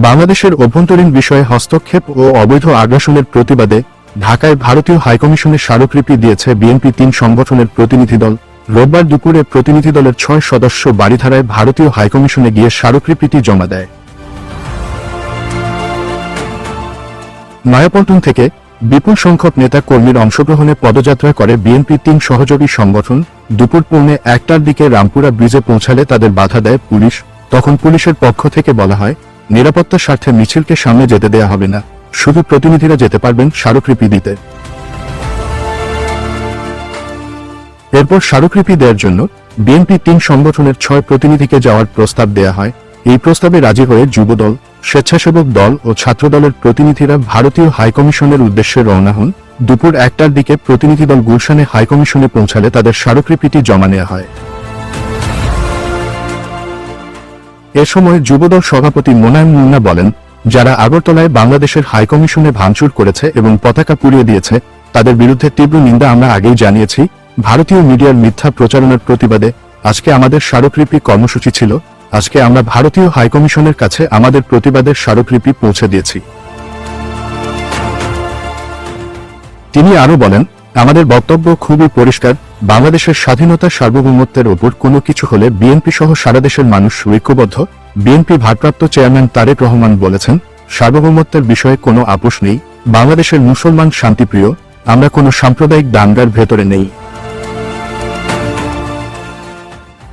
বাংলাদেশের অভ্যন্তরীণ বিষয়ে হস্তক্ষেপ ও অবৈধ আগ্রাসনের প্রতিবাদে ঢাকায় ভারতীয় হাইকমিশনের স্মারকলিপি দিয়েছে বিএনপি ৩ সংগঠনের প্রতিনিধি দল। রোববার দুপুরে প্রতিনিধি দলের ৬ সদস্য বারিধারায় ভারতীয় হাইকমিশনে গিয়ে স্মারকলিপিটি জমা দেয়। নয়াপল্টন থেকে বিপুল সংখ্যক নেতা কর্মীর অংশগ্রহণে পদযাত্রা করে বিএনপি ৩ সহযোগী সংগঠন। দুপুর পৌনে ১টার দিকে রামপুরা ব্রিজে পৌঁছালে তাদের বাধা দেয় পুলিশ। তখন পুলিশের পক্ষ থেকে বলা হয়, নিরাপত্তার স্বার্থে মিছিলকে সামনে যেতে দেয়া হবে না, শুধু প্রতিনিধিরা যেতে পারবেন স্মারকলিপি দিতে। এরপর স্মারকলিপি দেওয়ার জন্য বিএনপি ৩ সংগঠনের ৬ প্রতিনিধিকে যাওয়ার প্রস্তাব দেয়া হয়। এই প্রস্তাবে রাজি হয়ে যুবদল, স্বেচ্ছাসেবক দল ও ছাত্রদলের প্রতিনিধিরা ভারতীয় হাইকমিশনের উদ্দেশ্যে রওনা হন। দুপুর ১টার দিকে প্রতিনিধি দল গুলশানে হাইকমিশনে পৌঁছালে তাদের স্মারকলিপিটি জমা নেওয়া হয়। এ সময় যুবদল সভাপতি মোনায়েম মুন্না বলেন, যারা আগরতলায় বাংলাদেশের হাইকমিশনে ভাঙচুর করেছে এবং পতাকা পুড়িয়ে দিয়েছে তাদের বিরুদ্ধে তীব্র নিন্দা আমরা আগেই জানিয়েছি। ভারতীয় মিডিয়ার মিথ্যা প্রচারণার প্রতিবাদে আজকে আমাদের স্মারকলিপি কর্মসূচি ছিল। আজকে আমরা ভারতীয় হাইকমিশনের কাছে আমাদের প্রতিবাদের স্মারকলিপি পৌঁছে দিয়েছি। তিনি আরো বলেন, আমাদের বক্তব্য খুবই পরিষ্কার, বাংলাদেশের স্বাধীনতা সার্বভৌমত্বের ওপর কোনো কিছু হলে বিএনপি সহ সারা দেশের মানুষ ঐক্যবদ্ধ। বিএনপি ভারপ্রাপ্ত চেয়ারম্যান তারেক রহমান বলেছেন, সার্বভৌমত্বের বিষয়ে কোনো আপোষ নেই। বাংলাদেশের মুসলমান শান্তিপ্রিয়, আমরা কোনো সাম্প্রদায়িক দাঙ্গার ভেতরে নেই।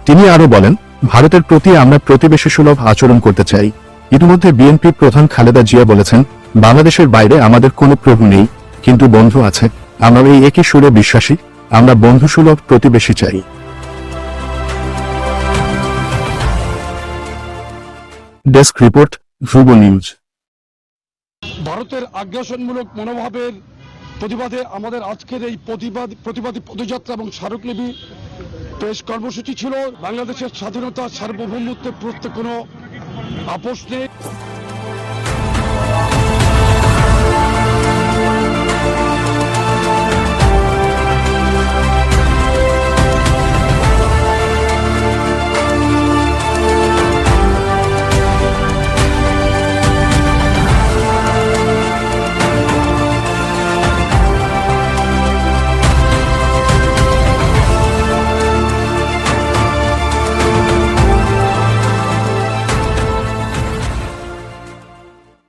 তিনি আরো বলেন, ভারতের প্রতি আমরা প্রতিবেশী সুলভ আচরণ করতে চাই। ইতিমধ্যে বিএনপি প্রধান খালেদা জিয়া বলেছেন, বাংলাদেশের বাইরে আমাদের কোনো প্রভু নেই, কিন্তু বন্ধু আছে। আমরা এই একই সুরে বিশ্বাসী, আমরা বন্ধুসুলভ প্রতিবেশী চাই। ডেস্ক রিপোর্ট, ধ্রুব নিউজ। ভারতের আগ্রাসনমূলক মনোভাবের প্রতিবাদে আমাদের আজকের এই প্রতিবাদী পদযাত্রা এবং স্মারকলিপি পেশ কর্মসূচি ছিল। বাংলাদেশের স্বাধীনতা সার্বভৌমত্বের প্রত্যেক কোনো আপোষ নেই।